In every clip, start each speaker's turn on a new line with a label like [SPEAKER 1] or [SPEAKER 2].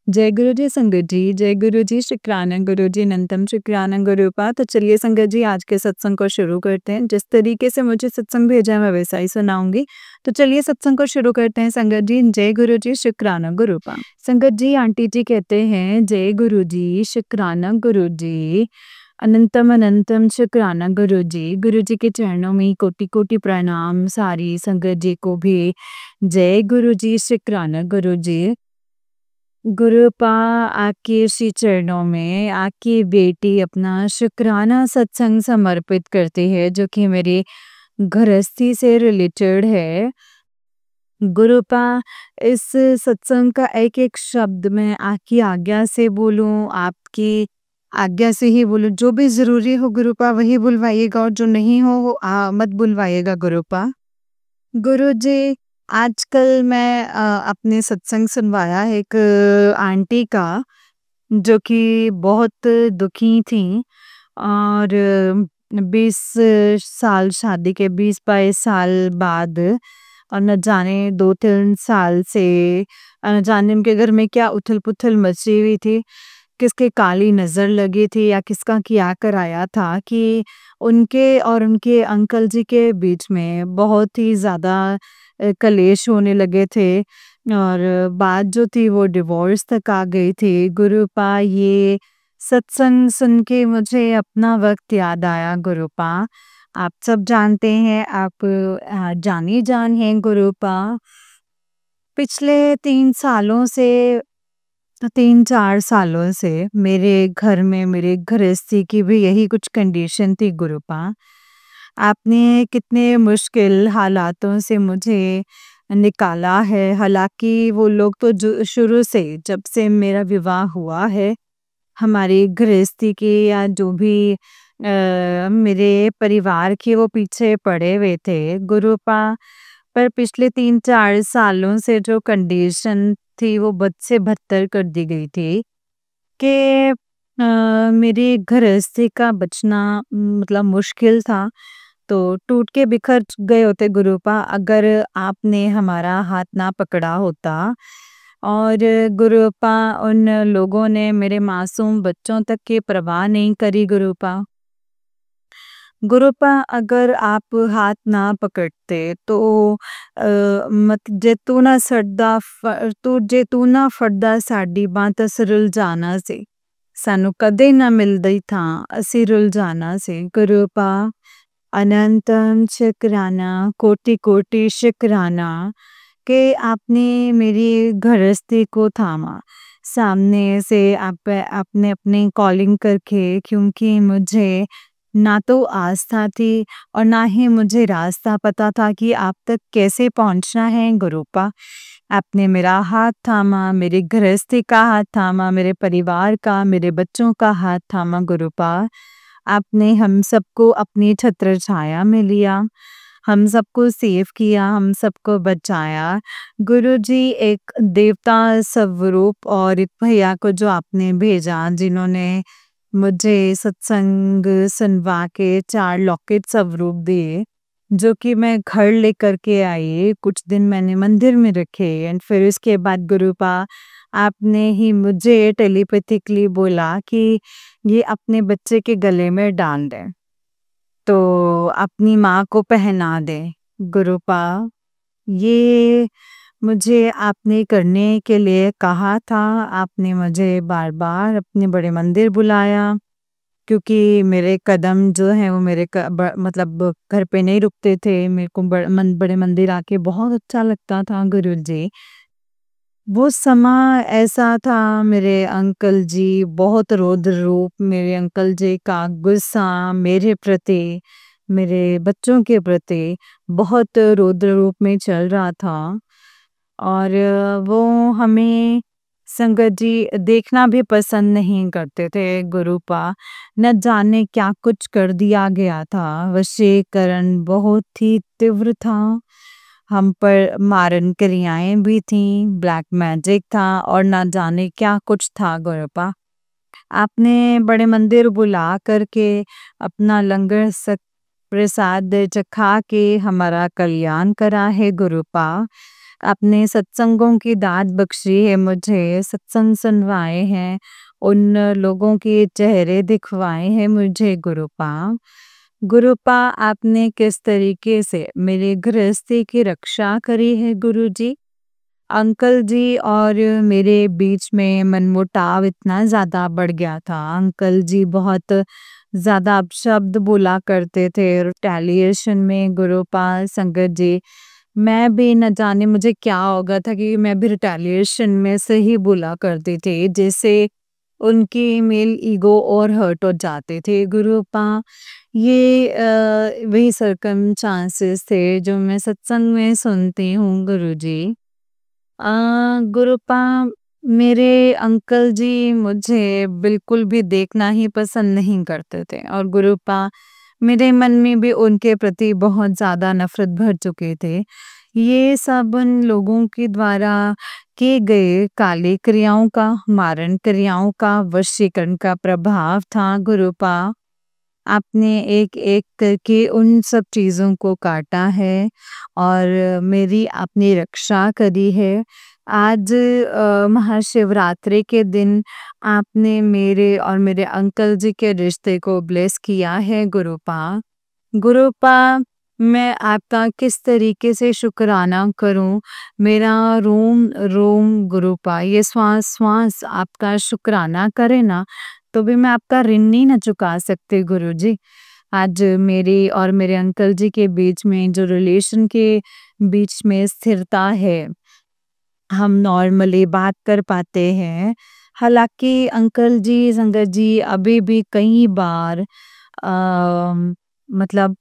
[SPEAKER 1] जय गुरु जी संगत जी, जय गुरु जी शुक्राना गुरु जी अनंतम शुक्राना गुरुपा। तो चलिए संगत जी आज के सत्संग को शुरू करते हैं। जिस तरीके से मुझे सत्संग भेजा है मैं वैसा ही सुनाऊंगी। तो चलिए सत्संग को शुरू करते हैं संगत जी। जय गुरु जी शुक्राना गुरुपा। संगत जी आंटी जी कहते हैं जय गुरु जी शुक्राना गुरु जी अनंतम अनंतम शुक्राना गुरु जी के चरणों में कोटि कोटि प्रणाम। सारी संगत जी को भी जय गुरु जी शुक्राना गुरु जी। गुरुपा आपके श्री चरणों में आपकी बेटी अपना शुक्राना सत्संग समर्पित करती है जो कि मेरी गृहस्थी से रिलेटेड है। गुरुपा इस सत्संग का एक एक शब्द मैं आपकी आज्ञा से बोलूं, आपकी आज्ञा से ही बोलूं। जो भी जरूरी हो गुरुपा वही बुलवाइएगा और जो नहीं हो वो मत बुलवाइएगा गुरुपा। गुरुजी, आजकल मैं अपने सत्संग सुनवाया एक आंटी का, जो कि बहुत दुखी थीं और 20 साल शादी के 20-22 साल बाद और न जाने 2-3 साल से न जाने उनके घर में क्या उथल-पुथल मची हुई थी, किसके काली नज़र लगी थी या किसका क्या कराया था कि उनके और उनके अंकल जी के बीच में बहुत ही ज़्यादा कलेश होने लगे थे और बात जो थी वो डिवोर्स तक आ गई थी। गुरुपा ये सत्संग सुन के मुझे अपना वक्त याद आया गुरुपा। आप सब जानते हैं, आप जानी जान हैं गुरुपा। पिछले 3-4 सालों से मेरे घर में मेरे गृहस्थी की भी यही कुछ कंडीशन थी गुरुपा। आपने कितने मुश्किल हालातों से मुझे निकाला है। हालांकि वो लोग तो जो शुरू से जब से मेरा विवाह हुआ है हमारी गृहस्थी के या जो भी मेरे परिवार के वो पीछे पड़े हुए थे गुरुपा। पर पिछले 3-4 सालों से जो कंडीशन थी वो बद से बदतर कर दी गई थी कि मेरी गृहस्थी का बचना मतलब मुश्किल था। तो टूट के बिखर गए होते गुरुपा अगर आपने हमारा हाथ ना पकड़ा होता। और गुरुपा उन लोगों ने मेरे मासूम बच्चों तक की परवाह नहीं करी गुरुपा। गुरुपा अगर आप हाथ ना पकड़ते तो मत जे तू ना सड़दा तू जे तू ना फड़दा साडी बांह ਤਾਂ ਰੁਲ ਜਾਣਾ ਸੀ। ਸਾਨੂੰ ਕਦੇ ਨਾ ਮਿਲਦਾ ਹੀ ਥਾਂ ਅਸੀਂ ਰੁਲ ਜਾਣਾ ਸੀ। गुरुपा अनंतम शुक्राना कोटि कोटि शुक्राना कि आपने मेरी गृहस्थी को थामा। सामने से आपने अपनी कॉलिंग करके, क्योंकि मुझे ना तो आस्था थी और ना ही मुझे रास्ता पता था कि आप तक कैसे पहुंचना है गुरुपा। आपने मेरा हाथ थामा, मेरी गृहस्थी का हाथ थामा, मेरे परिवार का, मेरे बच्चों का हाथ थामा गुरुपा। आपने हम सबको अपनी छत्र छाया में लिया, हम सबको सेव किया, हम सबको बचाया। गुरुजी एक देवता स्वरूप और एक भैया को जो आपने भेजा जिन्होंने मुझे सत्संग सुनवा के 4 लॉकेट स्वरूप दिए, जो कि मैं घर लेकर के आई। कुछ दिन मैंने मंदिर में रखे एंड फिर उसके बाद गुरुपा आपने ही मुझे टेलीपैथिकली बोला कि ये अपने बच्चे के गले में डाल दें, तो अपनी माँ को पहना दे। गुरुपा ये मुझे आपने करने के लिए कहा था। आपने मुझे बार बार अपने बड़े मंदिर बुलाया, क्योंकि मेरे कदम जो हैं वो मेरे मतलब घर पे नहीं रुकते थे। मेरे को बड़े मंदिर आके बहुत अच्छा लगता था गुरुजी। वो समय ऐसा था, मेरे अंकल जी बहुत रौद्र रूप, मेरे अंकल जी का गुस्सा मेरे प्रति, मेरे बच्चों के प्रति बहुत रौद्र रूप में चल रहा था। और वो हमें संगत जी देखना भी पसंद नहीं करते थे गुरुपा। न जाने क्या कुछ कर दिया गया था, वशीकरण बहुत ही तीव्र था, हम पर मारन क्रियाएं भी थीं, ब्लैक मैजिक था और ना जाने क्या कुछ था गुरुपा। आपने बड़े मंदिर बुला करके अपना लंगर प्रसाद चखा के हमारा कल्याण करा है गुरुपा। आपने सत्संगों की दात बख्शी है मुझे, सत्संग सुनवाए हैं, उन लोगों के चेहरे दिखवाए हैं मुझे गुरुपा। गुरुपा आपने किस तरीके से मेरी गृहस्थी की रक्षा करी है गुरुजी। अंकल जी और मेरे बीच में मनमुटाव इतना ज़्यादा बढ़ गया था। अंकल जी बहुत ज़्यादा अपशब्द बोला करते थे रिटेलिएशन में गुरुपाल संगत जी। मैं भी न जाने मुझे क्या हो गया था कि मैं भी रिटेलिएशन में से ही बोला करती थी, जिससे उनकी मेल ईगो और हर्ट हो जाते थे गुरुपा। ये वही सर्कमस्टांसेस थे जो मैं सत्संग में सुनती हूँ गुरुजी। गुरुपा मेरे अंकल जी मुझे बिल्कुल भी देखना ही पसंद नहीं करते थे और गुरुपा मेरे मन में भी उनके प्रति बहुत ज़्यादा नफ़रत भर चुके थे। ये सब उन लोगों के द्वारा किए गए काली क्रियाओं का, मारण क्रियाओं का, वशीकरण का प्रभाव था गुरुपा। आपने एक-एक करके उन सब चीज़ों को काटा है और मेरी आपने रक्षा करी है। आज महाशिवरात्रि के दिन आपने मेरे और मेरे अंकल जी के रिश्ते को ब्लेस किया है गुरुपा। गुरुपा, मैं आपका किस तरीके से शुक्राना करूँ? मेरा रोम-रोम गुरुपा ये श्वास-श्वास आपका शुक्राना करे ना, तो भी मैं आपका ऋण नहीं ना चुका सकती गुरुजी। आज मेरी और मेरे अंकल जी के बीच में जो रिलेशन के बीच में स्थिरता है, हम नॉर्मली बात कर पाते हैं। हालाँकि अंकल जी, संगत जी अभी भी कई बार मतलब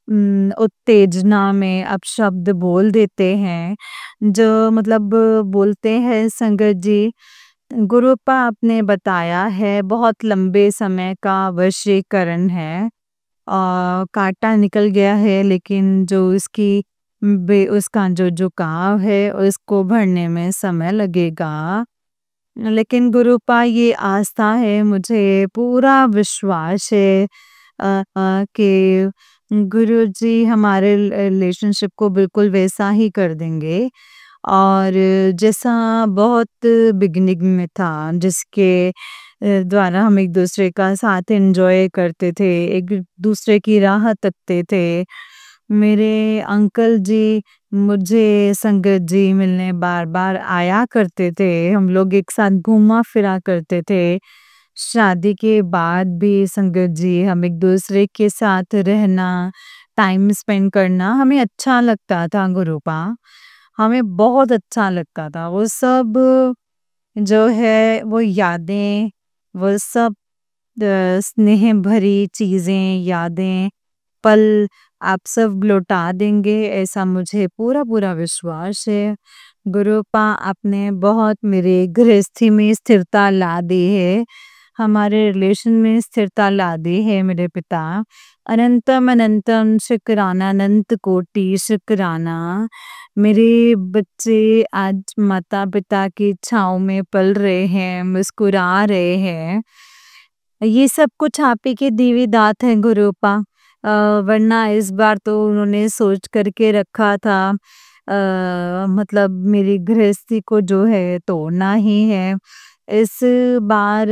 [SPEAKER 1] उत्तेजना में अपशब्द बोल देते हैं, जो मतलब बोलते हैं संगत जी। गुरुपा आपने बताया है बहुत लंबे समय का वशीकरण है। काँटा निकल गया है लेकिन जो उसकी उसका जो जुकाव है उसको भरने में समय लगेगा। लेकिन गुरुपा ये आस्था है मुझे पूरा विश्वास है कि गुरुजी हमारे रिलेशनशिप को बिल्कुल वैसा ही कर देंगे और जैसा बहुत बिगिनिंग में था जिसके द्वारा हम एक दूसरे का साथ एंजॉय करते थे, एक दूसरे की राह तकते थे। मेरे अंकल जी मुझे संगत जी मिलने बार-बार आया करते थे, हम लोग एक साथ घूमा फिरा करते थे। शादी के बाद भी संगत जी हम एक दूसरे के साथ रहना, टाइम स्पेंड करना हमें अच्छा लगता था गुरुपा। हमें बहुत अच्छा लगता था। वो सब जो है वो यादें, वो सब स्नेह भरी चीज़ें, यादें, पल आप सब लौटा देंगे ऐसा मुझे पूरा-पूरा विश्वास है। गुरुपा आपने बहुत मेरे गृहस्थी में स्थिरता ला दी है, हमारे रिलेशन में स्थिरता ला दी है मेरे पिता। अनंतम अनंतम शुक्राना अनंत कोटि शुक्राना। मेरे बच्चे आज माता-पिता की छाँव में पल रहे हैं, मुस्कुरा रहे हैं। ये सब कुछ आप ही की दी हुई दात है गुरुपा। वरना इस बार तो उन्होंने सोच करके रखा था मतलब मेरी गृहस्थी को जो है तोड़ना ही है। इस बार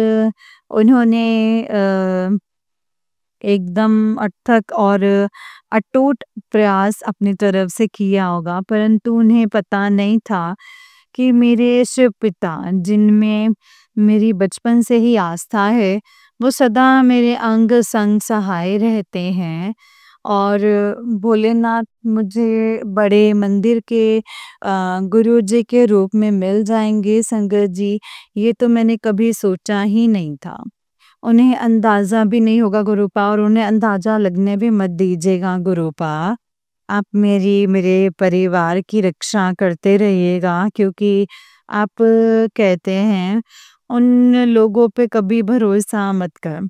[SPEAKER 1] उन्होंने एकदम अथक और अटूट प्रयास अपनी तरफ से किया होगा, परंतु उन्हें पता नहीं था कि मेरे शिव पिता जिनमें मेरी बचपन से ही आस्था है, वो सदा मेरे अंग संग सहाय रहते हैं और भोलेनाथ मुझे बड़े मंदिर के गुरुजी के रूप में मिल जाएँगे संगत जी, ये तो मैंने कभी सोचा ही नहीं था। उन्हें अंदाज़ा भी नहीं होगा गुरुपा और उन्हें अंदाज़ा लगने भी मत दीजिएगा गुरुपा। आप मेरे परिवार की रक्षा करते रहिएगा क्योंकि आप कहते हैं उन लोगों पे कभी भरोसा मत कर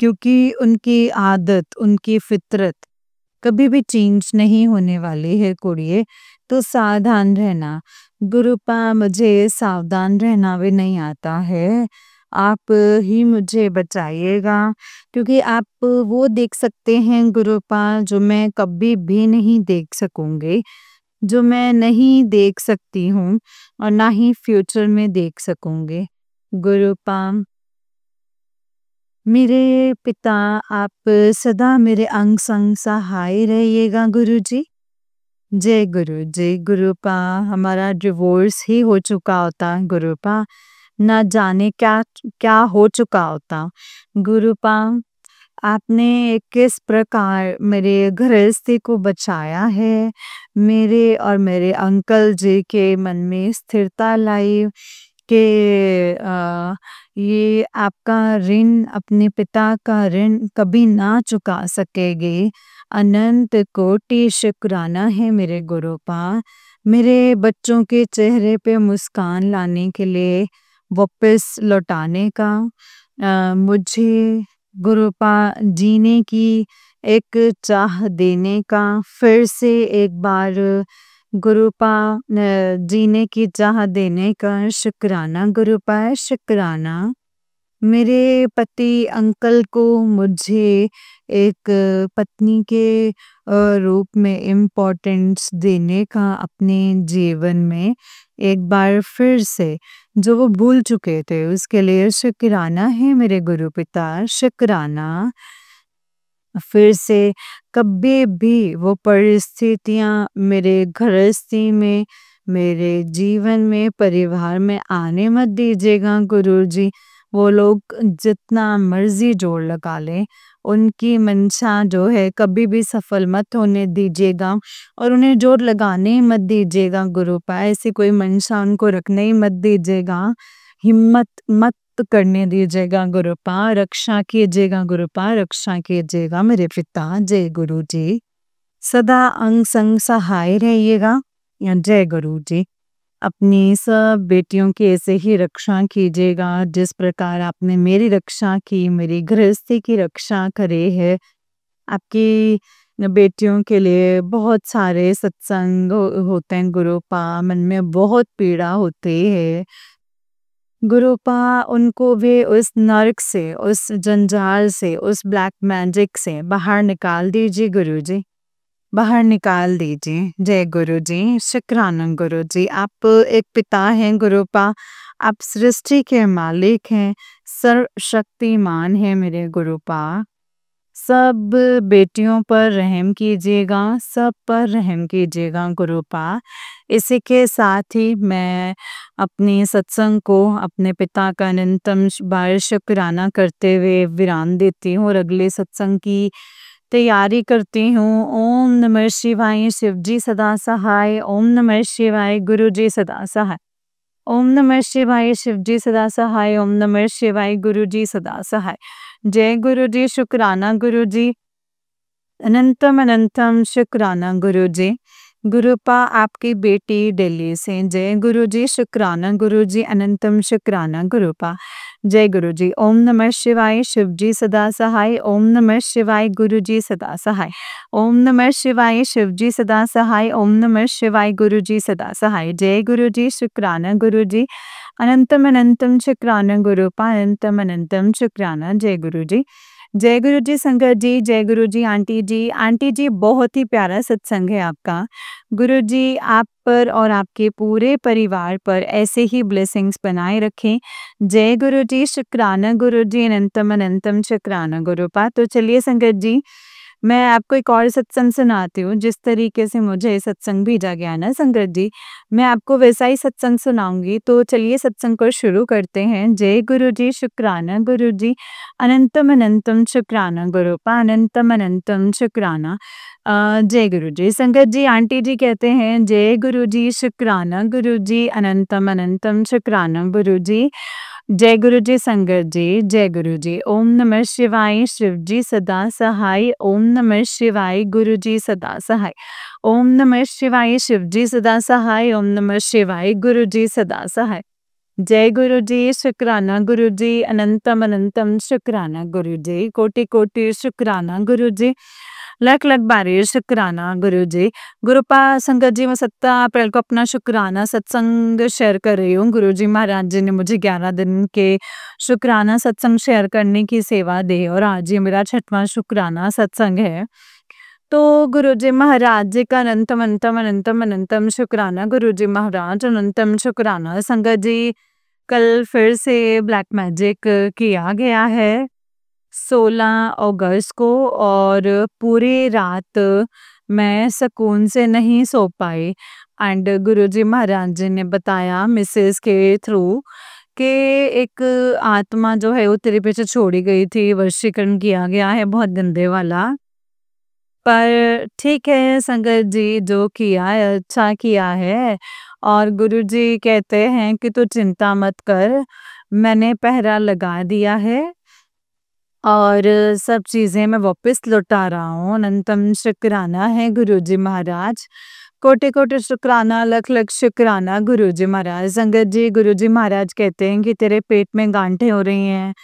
[SPEAKER 1] क्योंकि उनकी आदत, उनकी फितरत कभी भी चेंज नहीं होने वाली है कुड़िए, तो सावधान रहना। गुरुपा मुझे सावधान रहना भी नहीं आता है। आप ही मुझे बचाइएगा क्योंकि आप वो देख सकते हैं गुरुपा जो मैं कभी भी नहीं देख सकूँगी। जो मैं नहीं देख सकती हूँ और ना ही फ्यूचर में देख सकूँगी। गुरुपाम मेरे पिता, आप सदा मेरे अंग संग सहाय रहिएगा गुरुजी। जय गुरु, जय गुरुपा। हमारा डिवोर्स ही हो चुका होता गुरुपा, ना जाने क्या क्या हो चुका होता गुरुपा। आपने किस प्रकार मेरे गृहस्थी को बचाया है, मेरे और मेरे अंकल जी के मन में स्थिरता लाई कि ये आपका ऋण, अपने पिता का ऋण कभी ना चुका सकेगी। अनंत कोटि शुक्राना है मेरे गुरुपा, मेरे बच्चों के चेहरे पे मुस्कान लाने के लिए, वापस लौटाने का, मुझे गुरुपा जीने की एक चाह देने का, फिर से एक बार गुरुपा जीने की चाह देने का शुक्राना गुरुपा, शुक्राना। मेरे पति अंकल को मुझे एक पत्नी के रूप में इम्पोर्टेंस देने का अपने जीवन में एक बार फिर से, जो वो भूल चुके थे, उसके लिए शुक्राना है मेरे गुरु पिता, शुक्राना। फिर से कभी भी वो परिस्थितियाँ मेरे गृहस्थी में, मेरे जीवन में, परिवार में आने मत दीजिएगा गुरुजी। वो लोग जितना मर्जी जोर लगा लें, उनकी मंशा जो है कभी भी सफल मत होने दीजिएगा और उन्हें जोर लगाने ही मत दीजिएगा गुरुपा। ऐसी कोई मंशा उनको रखने ही मत दीजिएगा, हिम्मत मत करने दीजिएगा गुरुपा। रक्षा कीजिएगा गुरुपा, रक्षा कीजिएगा मेरे पिता। जय गुरु जी। सदा अंग संग सहाय रहिएगा। जय गुरु जी। अपनी सब बेटियों की ऐसे ही रक्षा कीजिएगा, जिस प्रकार आपने मेरी रक्षा की, मेरी गृहस्थी की रक्षा करे है। आपकी बेटियों के लिए बहुत सारे सत्संग होते हैं गुरुपा, मन में बहुत पीड़ा होती है गुरुपा। उनको वे उस नर्क से, उस जंजाल से, उस ब्लैक मैजिक से बाहर निकाल दीजिए गुरुजी, बाहर निकाल दीजिए। जय गुरुजी, शुक्राना गुरुजी। आप एक पिता हैं गुरुपा, आप सृष्टि के मालिक हैं, सर्वशक्तिमान हैं मेरे गुरुपा। सब बेटियों पर रहम कीजिएगा, सब पर रहम कीजिएगा गुरुपा। इसी के साथ ही मैं अपने सत्संग को अपने पिता का अनंतम बार शुक्राना करते हुए विराम देती हूँ और अगले सत्संग की तैयारी करती हूँ। ओम नमः शिवाय, शिवजी सदा सहाय। ओम नमः शिवाय, गुरुजी सदा सहाय। ओम नमः शिवाय, शिवजी सदा सहाय। ओम नमः शिवाय, गुरुजी सदा सहाय। जय गुरुजी, शुक्राना गुरुजी, अनंतम अनंतम शुक्राना गुरुजी। गुरुपा आपकी बेटी दिल्ली से। जय गुरुजी, शुक्राना गुरुजी, अनंतम शुक्राना गुरुपा। जय गुरुजी। ओम नमः शिवाय, शिवजी सदा सहाय। ओम नमः शिवाय, गुरुजी सदा सहाय। ओम नमः शिवाय, शिवजी सदा सहाय। ओम नमः शिवाय, गुरुजी सदा सहाय। जय गुरुजी, शुक्राना गुरुजी, अनंतम अनंतम शुक्राना गुरुपा, अनंतम अनंतम शुक्राना। जय गुरुजी। जय गुरु जी संगत जी, जय गुरु जी आंटी जी। आंटी जी बहुत ही प्यारा सत्संग है आपका। गुरु जी आप पर और आपके पूरे परिवार पर ऐसे ही ब्लेसिंग्स बनाए रखें। जय गुरु जी, शुक्राना गुरु जी, अनंतम अनंतम शुक्राना गुरुपा। तो चलिए संगत जी, मैं आपको एक और सत्संग सुनाती हूँ। जिस तरीके से मुझे सत्संग भेजा गया ना संगत जी, मैं आपको वैसा ही सत्संग सुनाऊंगी। तो चलिए सत्संग को शुरू करते हैं। जय गुरु जी, शुक्राना गुरु जी, अनंतम अनंतम शुक्राना गुरुपा, अनंतम अनंतम शुक्राना। जय गुरु जी संगत जी, आंटी जी कहते हैं जय गुरु जी, शुक्राना गुरु जी, अनंतम अनंतम शुक्राना गुरु जी। जय गुरु जी संगत जी, जय गुरु जी। ओम नमः शिवाय, शिवजी सदा सहाय। ओम नमः शिवाय, गुरु जी सदा सहाय। ओम नमः शिवाय, शिवजी सदा सहाय। ओम नमः शिवाय, गुरु जी सदा सहाय। जय गुरु जी, शुक्राना गुरु जी, अनंतम अनंतम शुक्राना गुरु जी, कोटि कोटि शुक्राना गुरु जी, लख लख बारी शुक्राना गुरु जी। गुरुपा संगत जी, मैं 17 अप्रैल को अपना शुक्राना सत्संग शेयर कर रही हूँ। गुरु जी महाराज जी ने मुझे 11 दिन के शुक्राना सत्संग शेयर करने की सेवा दी और आज ये मेरा 6वां शुक्राना सत्संग है। तो गुरुजी महाराज जी का अनंतम अनंतम अनंतम अनंतम शुक्राना। गुरुजी महाराज अनंतम शुक्राना। संगत जी, कल फिर से ब्लैक मैजिक किया गया है 16 अगस्त को, और पूरी रात मैं सुकून से नहीं सो पाई। एंड गुरुजी महाराज जी ने बताया मिसेस के थ्रू कि एक आत्मा जो है वो तेरे पीछे छोड़ी गई थी, वशीकरण किया गया है बहुत गंदे वाला। पर ठीक है संगत जी, जो किया है अच्छा किया है। और गुरुजी कहते हैं कि तू चिंता मत कर, मैंने पहरा लगा दिया है और सब चीज़ें मैं वापस लौटा रहा हूँ। अनंतम शुक्राना है गुरुजी महाराज। कोटि-कोटि शुक्राना, लख-लख शुक्राना गुरुजी महाराज। संगत जी, गुरुजी महाराज कहते हैं कि तेरे पेट में गांठें हो रही हैं,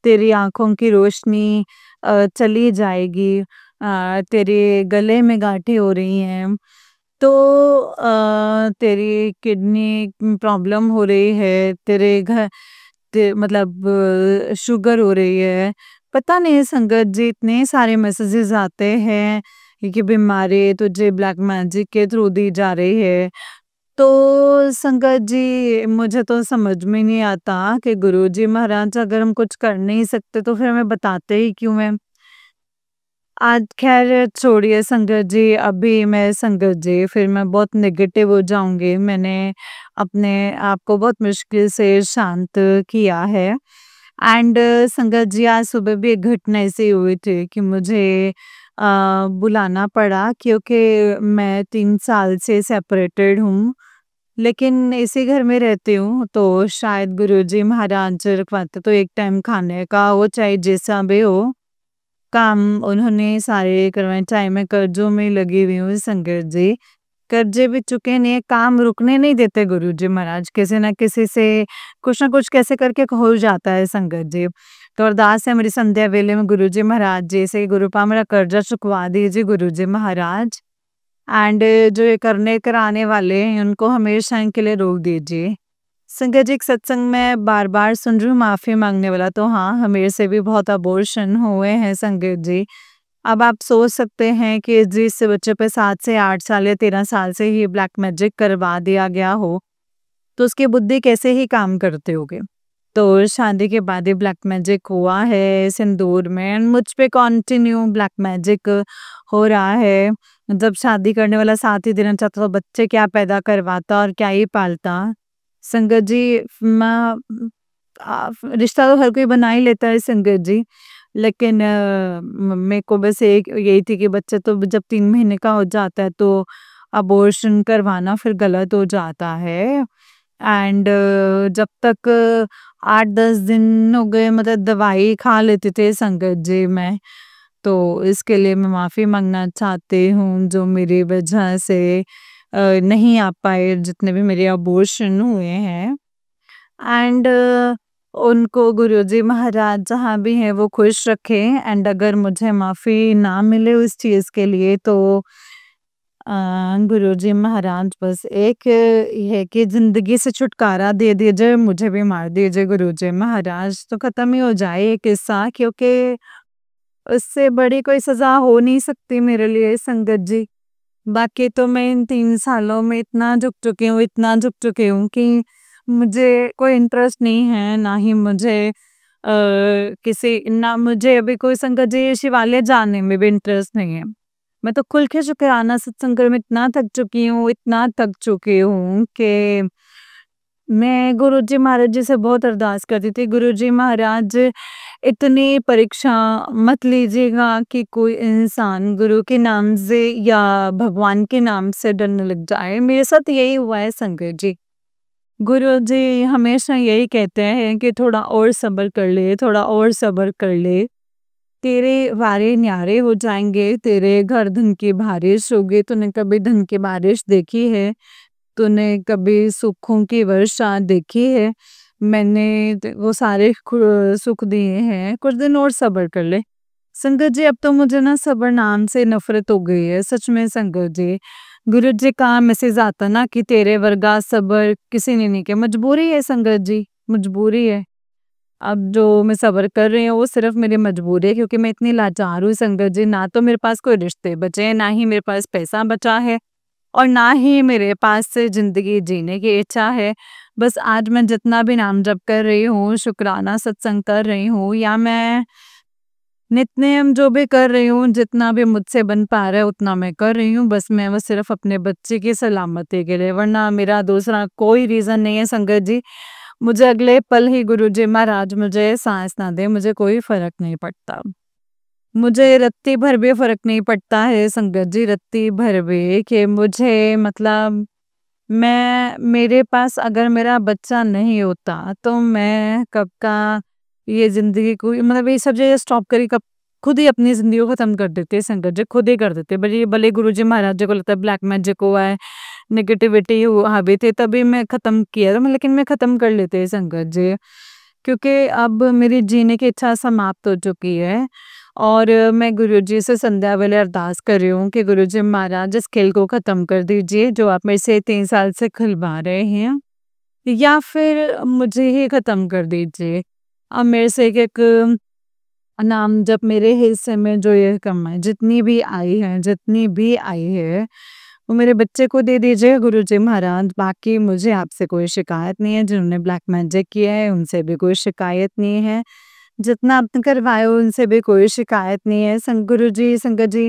[SPEAKER 1] तेरी आँखों की रोशनी चली जाएगी, तेरे गले में गांठें हो रही हैं, तो तेरी किडनी प्रॉब्लम हो रही है, तेरे घ ते मतलब शुगर हो रही है। पता नहीं संगत जी, इतने सारे मैसेजेस आते हैं कि बीमारी तुझे ब्लैक मैजिक के थ्रू दी जा रही है। तो संगत जी, मुझे तो समझ में नहीं आता कि गुरुजी महाराज अगर हम कुछ कर नहीं सकते तो फिर हमें बताते ही क्यों हैं। आज ख़ैर छोड़िए संगत जी, अभी मैं संगत जी फिर मैं बहुत नेगेटिव हो जाऊँगी। मैंने अपने आप को बहुत मुश्किल से शांत किया है। एंड संगत जी, आज सुबह भी एक घटना ऐसी हुई थी कि मुझे बुलाना पड़ा, क्योंकि मैं 3 साल से सेपरेटेड हूँ, लेकिन इसी घर में रहती हूँ। तो शायद गुरुजी महाराज रखवाते तो एक टाइम खाने का, वो चाहे जैसा भी हो, काम उन्होंने सारे करवाए। चाहे मैं कर्जों में लगी हुई हूँ संगत जी, कर्जे भी चुके नहीं है, काम रुकने नहीं देते गुरुजी महाराज। किसी ना किसी से कुछ ना कुछ कैसे करके हो जाता है संगत जी। तो अरदास है मेरी संध्या वेले में गुरुजी महाराज जी से, गुरुपा मेरा कर्जा चुकवा दीजिए गुरुजी महाराज। एंड जो ये करने कराने वाले हैं उनको हमेशा के लिए रोक दीजिए। संगत जी, एक सत्संग में बार-बार सुन रही हूँ माफ़ी माँगने वाला, तो हाँ, मेरे से भी बहुत अबॉर्शन हुए हैं संगत जी। अब आप सोच सकते हैं कि जिस बच्चे पे 7 से 8 साल या 13 साल से ही ब्लैक मैजिक करवा दिया गया हो, तो उसकी बुद्धि कैसे ही काम करते होगे। तो शादी के बाद ही ब्लैक मैजिक हुआ है सिंदूर में, मुझ पे कंटिन्यू ब्लैक मैजिक हो रहा है। जब शादी करने वाला साथ ही देना चाहता तो बच्चे क्या पैदा करवाता और क्या ही पालता। संगत जी, रिश्ता तो हर कोई बना ही लेता है संगत जी, लेकिन मेरे को बस एक यही थी कि बच्चा तो जब 3 महीने का हो जाता है तो अबॉर्शन करवाना फिर गलत हो जाता है। एंड जब तक 8-10 दिन हो गए, मतलब दवाई खा लेते थे संगत जी मैं, तो इसके लिए मैं माफ़ी मांगना चाहती हूँ जो मेरी वजह से नहीं आ पाए जितने भी मेरे अबॉर्शन हुए हैं। एंड उनको गुरुजी महाराज जहाँ भी हैं वो खुश रखें। एंड अगर मुझे माफ़ी ना मिले उस चीज़ के लिए तो गुरुजी महाराज बस एक ये है कि ज़िंदगी से छुटकारा दे दीजिए, मुझे भी मार दीजिए गुरुजी महाराज, तो ख़त्म ही हो जाए ये किस्सा, क्योंकि उससे बड़ी कोई सज़ा हो नहीं सकती मेरे लिए संगत जी। बाकी तो मैं इन 3 सालों में इतना झुक चुकी हूँ, इतना झुक चुकी हूँ कि मुझे कोई इंटरेस्ट नहीं है, ना ही मुझे किसी ना मुझे अभी कोई संगत जी शिवालय जाने में भी इंटरेस्ट नहीं है। मैं तो खुल के शुक्राना सत्संग में इतना थक चुकी हूँ, इतना थक चुकी हूँ कि मैं गुरुजी महाराज जी से बहुत अरदास करती थी, गुरुजी महाराज इतनी परीक्षा मत लीजिएगा कि कोई इंसान गुरु के नाम से या भगवान के नाम से डरने लग जाए। मेरे साथ यही हुआ है संगत जी। गुरुजी हमेशा यही कहते हैं कि थोड़ा और सब्र कर ले, थोड़ा और सब्र कर ले। तेरे वारे न्यारे हो जाएंगे, तेरे घर धन की बारिश होगी। तूने कभी धन की बारिश देखी है? तूने कभी सुखों की वर्षा देखी है? मैंने वो सारे सुख दिए हैं, कुछ दिन और सब्र कर ले। संगत जी, अब तो मुझे ना सब्र नाम से नफरत हो गई है, सच में संगत जी। गुरु जी का मैसेज आता ना कि तेरे वर्गा सब्र किसी ने नहीं किया। मजबूरी है संगत जी, मजबूरी है। अब जो मैं सब्र कर रही हूँ वो सिर्फ़ मेरी मजबूरी है, क्योंकि मैं इतनी लाचार हूँ संगत जी, ना तो मेरे पास कोई रिश्ते बचे हैं, ना ही मेरे पास पैसा बचा है और ना ही मेरे पास ज़िंदगी जीने की इच्छा है। बस आज मैं जितना भी नाम जप कर रही हूँ, शुक्राना सत्संग कर रही हूँ, या मैं नित्य-नेम जो भी कर रही हूँ, जितना भी मुझसे बन पा रहा है उतना मैं कर रही हूँ। बस मैं वो सिर्फ़ अपने बच्चे की सलामती के लिए, वरना मेरा दूसरा कोई रीज़न नहीं है संगत जी। मुझे अगले पल ही गुरुजी महाराज मुझे साँस ना दें, मुझे कोई फ़र्क नहीं पड़ता। मुझे रत्ती भर भी फ़र्क नहीं पड़ता है संगत जी, रत्ती भर भी, कि मुझे मतलब मेरे पास अगर मेरा बच्चा नहीं होता तो मैं कब का ये ज़िंदगी को मतलब ये सब चीज़ें स्टॉप करके कब खुद ही अपनी ज़िंदगी को ख़त्म कर देते संगत जी, खुद ही कर देते। भले भले गुरुजी महाराज जी को लगता है ब्लैक मैजिक हुआ है, नेगेटिविटी हावी थी, तभी मैं ख़त्म किया था, लेकिन मैं ख़त्म कर लेते संगत जी। क्योंकि अब मेरी जीने की इच्छा समाप्त हो चुकी है और मैं गुरुजी से संध्या वेले अरदास कर रही हूँ कि गुरुजी महाराज इस खेल को ख़त्म कर दीजिए जो आप मेरे से 3 साल से खिलवा रहे हैं, या फिर मुझे ही ख़त्म कर दीजिए। अब मेरे से एक-एक नाम जब मेरे हिस्से में जो ये कमाई जितनी भी आई है, वो मेरे बच्चे को दे दीजिए गुरुजी महाराज। बाकी मुझे आपसे कोई शिकायत नहीं है, जिन्होंने ब्लैक मैजिक किया है उनसे भी कोई शिकायत नहीं है। जितना आपने करवाया उनसे भी कोई शिकायत नहीं है। गुरुजी संगत जी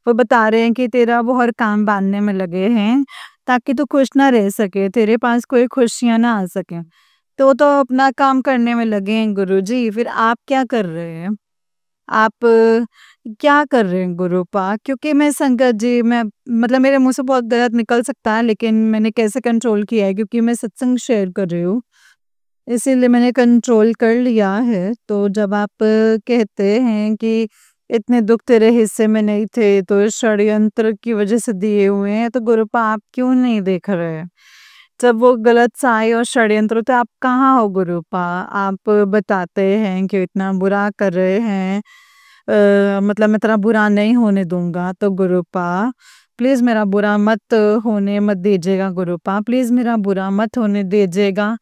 [SPEAKER 1] वो बता रहे हैं कि तेरा वो हर काम बाँधने में लगे हैं, ताकि तू खुश ना रह सके, तेरे पास कोई खुशियाँ ना आ सकें। तो अपना काम करने में लगे हैं गुरुजी, फिर आप क्या कर रहे हैं? आप क्या कर रहे हैं गुरुपा? क्योंकि मैं संगत जी मैं मतलब मेरे मुँह से बहुत गलत निकल सकता है, लेकिन मैंने कैसे कंट्रोल किया है, क्योंकि मैं सत्संग शेयर कर रही हूँ, इसीलिए मैंने कंट्रोल कर लिया है। तो जब आप कहते हैं कि इतने दुःख तेरे हिस्से में नहीं थे, तो इस षड्यंत्र की वजह से दिए हुए हैं, तो गुरुपा आप क्यों नहीं देख रहे हैं? जब वो गलत साई और षड्यंत्र, तो आप कहाँ हो गुरुपा? आप बताते हैं कि इतना बुरा कर रहे हैं, मतलब मैं तेरा बुरा नहीं होने दूँगा, तो गुरुपा प्लीज़ मेरा बुरा मत होने मत दीजिएगा गुरुपा, प्लीज़ मेरा बुरा मत होने दीजिएगा।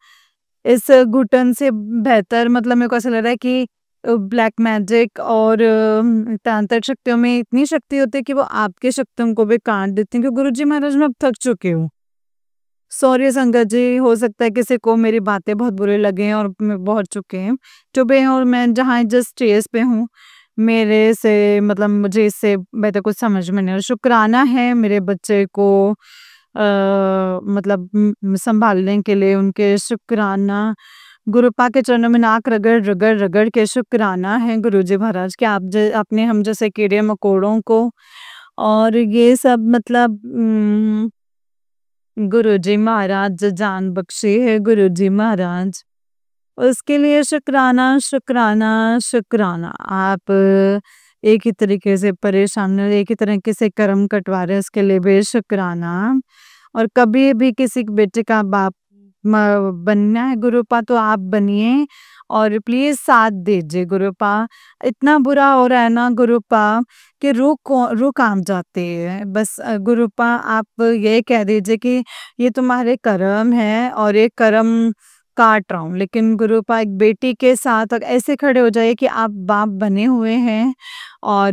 [SPEAKER 1] इस घुटन से बेहतर मतलब मेरे को ऐसा लग रहा है कि ब्लैक मैजिक और तांत्रिक शक्तियों में इतनी शक्ति होती है कि वो आपकी शक्तियों को भी काट देती हैं, कि गुरुजी महाराज मैं अब थक चुकी हूँ। सॉरी संगत जी, हो सकता है किसी को मेरी बातें बहुत बुरे लगे और मैं बहुत चुके हैं चुभे हैं, और मैं जहाँ जिस स्टेज पे हूँ मेरे से मतलब मुझे इससे बेहतर कुछ समझ में नहीं आ रहा। शुक्राना है मेरे बच्चे को मतलब संभालने के लिए, उनके शुक्राना गुरुपा के चरणों में नाक रगड़ रगड़ रगड़ के शुक्राना है गुरुजी महाराज कि आपने हम जैसे कीड़े मकोड़ों को और ये सब मतलब गुरुजी महाराज जान बख्शी है गुरुजी महाराज। उसके लिए शुक्राना, शुक्राना, शुक्राना। आप एक ही तरीके से परेशान एक ही तरीके से कर्म कटवा रहे हैं, उसके लिए भी शुक्राना। और कभी भी किसी बेटे का बाप बनना है गुरुपा तो आप बनिए और प्लीज साथ दीजिए गुरुपा। इतना बुरा हो रहा है ना गुरुपा कि रूह काम जाती है। बस गुरुपा आप ये कह दीजिए कि ये तुम्हारे कर्म है और ये कर्म काट रहा हूँ, लेकिन गुरुपा एक बेटी के साथ ऐसे खड़े हो जाइए कि आप बाप बने हुए हैं और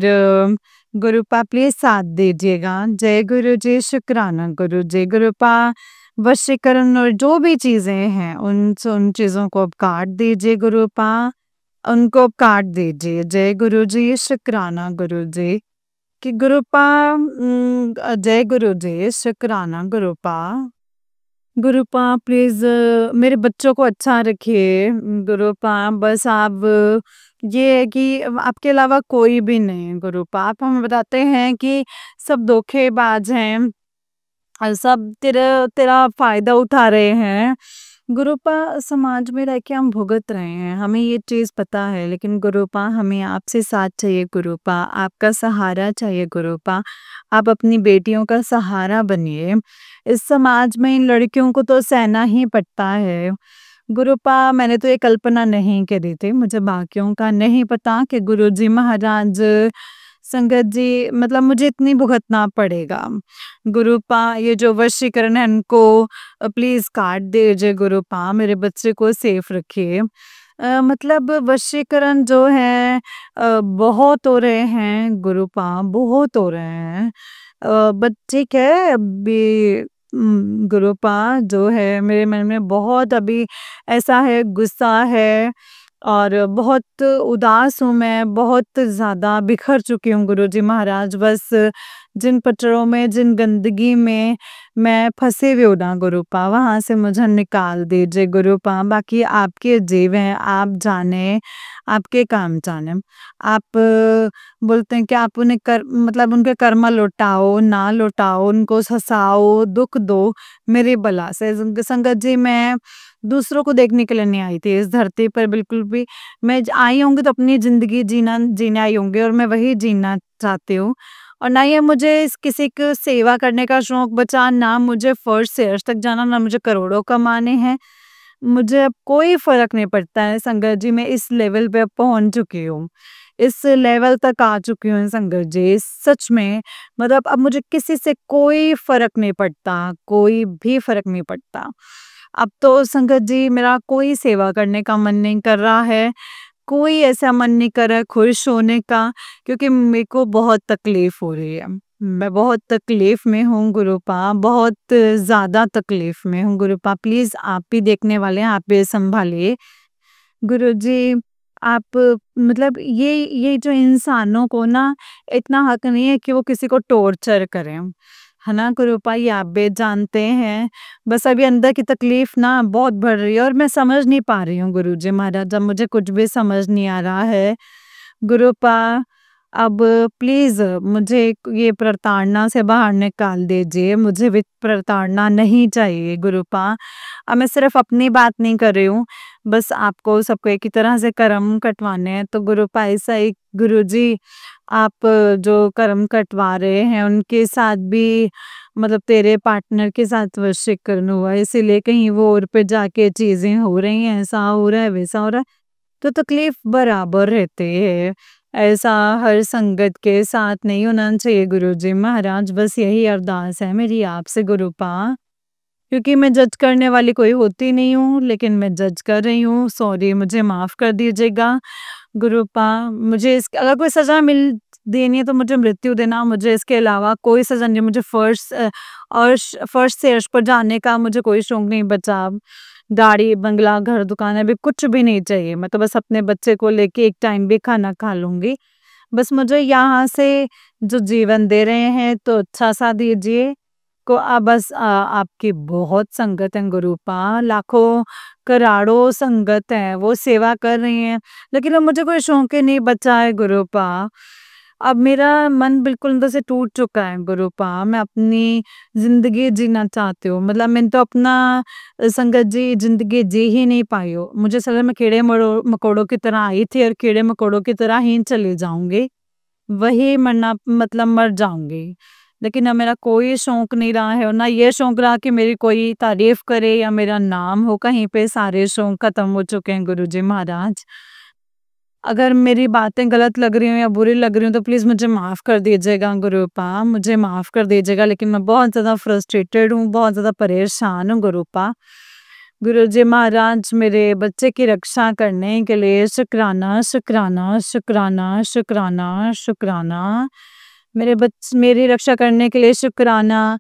[SPEAKER 1] गुरुपा प्लीज साथ दीजिएगा। जय गुरु जी, शुक्राना गुरु जी। गुरुपा वशीकरण और जो भी चीजें हैं उन चीजों को अब काट दीजिए गुरुपा, उनको अब काट दीजिए। जय गुरु जी, शुक्राना गुरु जी। कि गुरुपा जय गुरु जी, शुक्राना गुरुपा। गुरुपा प्लीज़ मेरे बच्चों को अच्छा रखिए गुरुपा। बस आप ये है कि आपके अलावा कोई भी नहीं है गुरुपा। आप हमें बताते हैं कि सब धोखेबाज हैं और सब तेरा तेरा फ़ायदा उठा रहे हैं। गुरुपा समाज में रह के हम भुगत रहे हैं, हमें ये चीज़ पता है, लेकिन गुरुपा हमें आपसे साथ चाहिए गुरुपा, आपका सहारा चाहिए गुरुपा। आप अपनी बेटियों का सहारा बनिए। इस समाज में इन लड़कियों को तो सहना ही पड़ता है। गुरुपा मैंने तो ये कल्पना नहीं करी थी, मुझे बाकियों का नहीं पता कि गुरुजी महाराज संगत जी मतलब मुझे इतनी भुगतना पड़ेगा। गुरुपा ये जो वशीकरण है इनको प्लीज़ काट दीजिए गुरुपा, मेरे बच्चे को सेफ रखिए। मतलब वशीकरण जो है बहुत हो रहे हैं गुरुपा, बहुत हो रहे हैं। बट ठीक है अभी गुरुपा जो है मेरे मन में बहुत अभी ऐसा है, गुस्सा है और बहुत उदास हूँ मैं, बहुत ज़्यादा बिखर चुकी हूँ गुरुजी महाराज। बस जिन पटरों में, जिन गंदगी में मैं फँसी हुई हूँ ना गुरुपा, वहाँ से मुझे निकाल दीजिए गुरुपा। बाकी आपके जीव हैं, आप जाने, आपके काम जाने। आप बोलते हैं कि आप उन्हें मतलब उनके कर्म लौटाओ, ना लौटाओ, उनको हँसाओ, दुःख दो, मेरी बला से। संगत जी मैं दूसरों को देखने के लिए नहीं आई थी इस धरती पर बिल्कुल भी। मैं आई होंगी तो अपनी ज़िंदगी जीने आई होंगी और मैं वही जीना चाहती हूँ। और ना ही मुझे किसी की सेवा करने का शौक बचा, ना मुझे फर्स्ट से अर्श तक जाना, ना मुझे करोड़ों कमाने हैं। मुझे अब कोई फ़र्क नहीं पड़ता है संगत जी, मैं इस लेवल पे अब पहुँच चुकी हूँ। इस लेवल तक आ चुकी हूँ संगत जी, सच में। मतलब अब मुझे किसी से कोई फ़र्क नहीं पड़ता, कोई भी फ़र्क नहीं पड़ता। अब तो संगत जी मेरा कोई सेवा करने का मन नहीं कर रहा है, कोई ऐसा मन नहीं कर रहा है खुश होने का, क्योंकि मेरे को बहुत तकलीफ़ हो रही है। मैं बहुत तकलीफ़ में हूँ गुरुपा, बहुत ज़्यादा तकलीफ़ में हूँ गुरुपा। प्लीज़ आप ही देखने वाले हैं, आप ही सँभालिए। गुरुजी आप मतलब ये जो इंसानों को ना इतना हक नहीं है कि वो किसी को टॉर्चर करें, है ना गुरुपा? ये आप भी जानते हैं। बस अभी अंदर की तकलीफ ना बहुत बढ़ रही है और मैं समझ नहीं पा रही हूँ गुरुजी महाराज, अब मुझे कुछ भी समझ नहीं आ रहा है। गुरुपा अब प्लीज़ मुझे ये प्रताड़ना से बाहर निकाल दीजिए, मुझे भी प्रताड़ना नहीं चाहिए गुरुपा। अब मैं सिर्फ़ अपनी बात नहीं कर रही हूँ, बस आपको सबको एक ही तरह से कर्म कटवाने हैं, तो गुरुपा ऐसा ही गुरुजी आप जो कर्म कटवा रहे हैं उनके साथ भी मतलब तेरे पार्टनर के साथ वशीकरण हुआ है, इसीलिए कहीं वो और पे जाके चीज़ें हो रही हैं, ऐसा हो रहा है, वैसा हो रहा है, तो तकलीफ बराबर रहती है। ऐसा हर संगत के साथ नहीं होना चाहिए गुरुजी महाराज, बस यही अरदास है मेरी आपसे गुरुपा। क्योंकि मैं जज करने वाली कोई होती नहीं हूँ, लेकिन मैं जज कर रही हूँ, सॉरी मुझे माफ़ कर दीजिएगा। गुरुपा मुझे इस अगर कोई सज़ा देनी है तो मुझे मृत्यु देना, मुझे इसके अलावा कोई सज़ा नहीं। मुझे फर्श से अर्श पर जाने का मुझे कोई शौक नहीं बचा। गाड़ी, बंगला, घर, दुकान अभी कुछ भी नहीं चाहिए। मैं तो बस अपने बच्चे को लेके एक टाइम भी खाना खा लूँगी। बस मुझे यहाँ से जो जीवन दे रहे हैं तो अच्छा-सा दीजिए। को बस आपकी बहुत संगत है गुरुपा, लाखों करोड़ों संगत है, वो सेवा कर रही हैं, लेकिन अब मुझे कोई शौक ही नहीं बचा है गुरुपा। अब मेरा मन बिल्कुल अंदर से टूट चुका है गुरुपा, मैं अपनी ज़िंदगी जीना चाहती हूँ। मतलब मैंने तो अपना संगत जी ज़िंदगी जी ही नहीं पाई हूँ। मुझे ऐसा लगा मैं कीड़े मकोड़ों की तरह आई थी और कीड़े मकोड़ों की तरह ही चली जाऊँगी। वही मरना मतलब मर जाऊँगी। लेकिन अब मेरा कोई शौक नहीं रहा है और ना ये शौक रहा कि मेरी कोई तारीफ़ करे या मेरा नाम हो कहीं पे, सारे शौक ख़त्म हो चुके हैं गुरुजी महाराज। अगर मेरी बातें गलत लग रही हों या बुरी लग रही हों तो प्लीज़ मुझे माफ़ कर दीजिएगा गुरुपा, मुझे माफ़ कर दीजिएगा, लेकिन मैं बहुत ज़्यादा फ्रस्ट्रेटेड हूँ, बहुत ज़्यादा परेशान हूँ गुरुपा। गुरुजी महाराज मेरे बच्चे की रक्षा करने के लिए शुक्राना, शुक्राना, शुक्राना, शुक्राना, शुक्राना। मेरी रक्षा करने के लिए शुक्राना,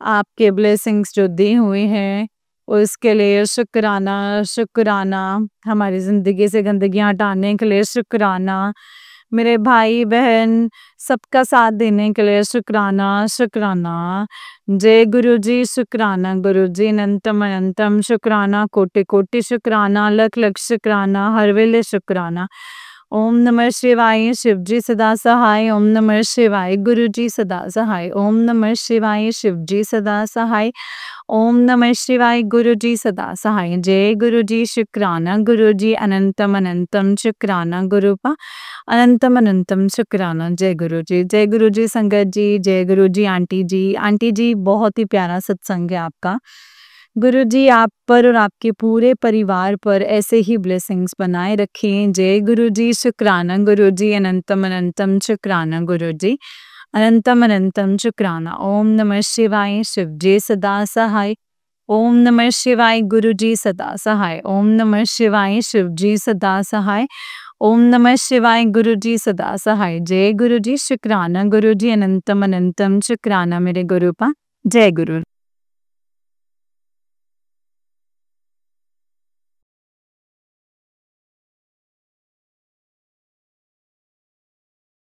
[SPEAKER 1] आपके ब्लेसिंग्स जो दी हुई हैं, उसके लिए शुक्राना, शुक्राना। हमारी ज़िंदगी से गंदगियाँ हटाने के लिए शुक्राना। मेरे भाई-बहन सबका साथ देने के लिए शुक्राना, शुक्राना। जय गुरुजी, शुक्राना गुरुजी, अनंतम अनंतम शुक्राना, कोटि-कोटि शुक्राना, लख-लख शुक्राना, हर वेले शुक्राना। ओम नमः शिवाय, शिवजी सदा सहाय। ओम नमः शिवाय, गुरुजी सदा सहाय। ओम नमः शिवाय, शिवजी सदा सहाय। ओम नमः शिवाय, गुरुजी सदा सहाय। जय गुरुजी, शुक्राना गुरुजी, अनंतम अनंतम शुक्राना गुरुपा, अनंतम अनंतम शुक्राना। जय गुरुजी संगत जी, जय गुरुजी आंटी जी। आंटी जी बहुत ही प्यारा सत्संग है आपका। गुरुजी आप पर और आपके पूरे परिवार पर ऐसे ही ब्लेसिंग्स बनाए रखें। जय गुरुजी, शुक्राना गुरुजी, अनंतम अनंतम शुक्राना गुरुजी, अनंतम अनंतम शुक्राना। ओम नमः शिवाय, शिवजी सदा सहाय। ओम नमः शिवाय गुरु जी सदा सहाय। ओम नमः शिवाय शिव जी सदा सहाय। ओम नमः शिवाय गुरु जी सदा सहाय। जय गुरु जी, शुक्राना गुरु जी, अनंतम अनंतम शुक्राना मेरे गुरुपा। जय गुरु।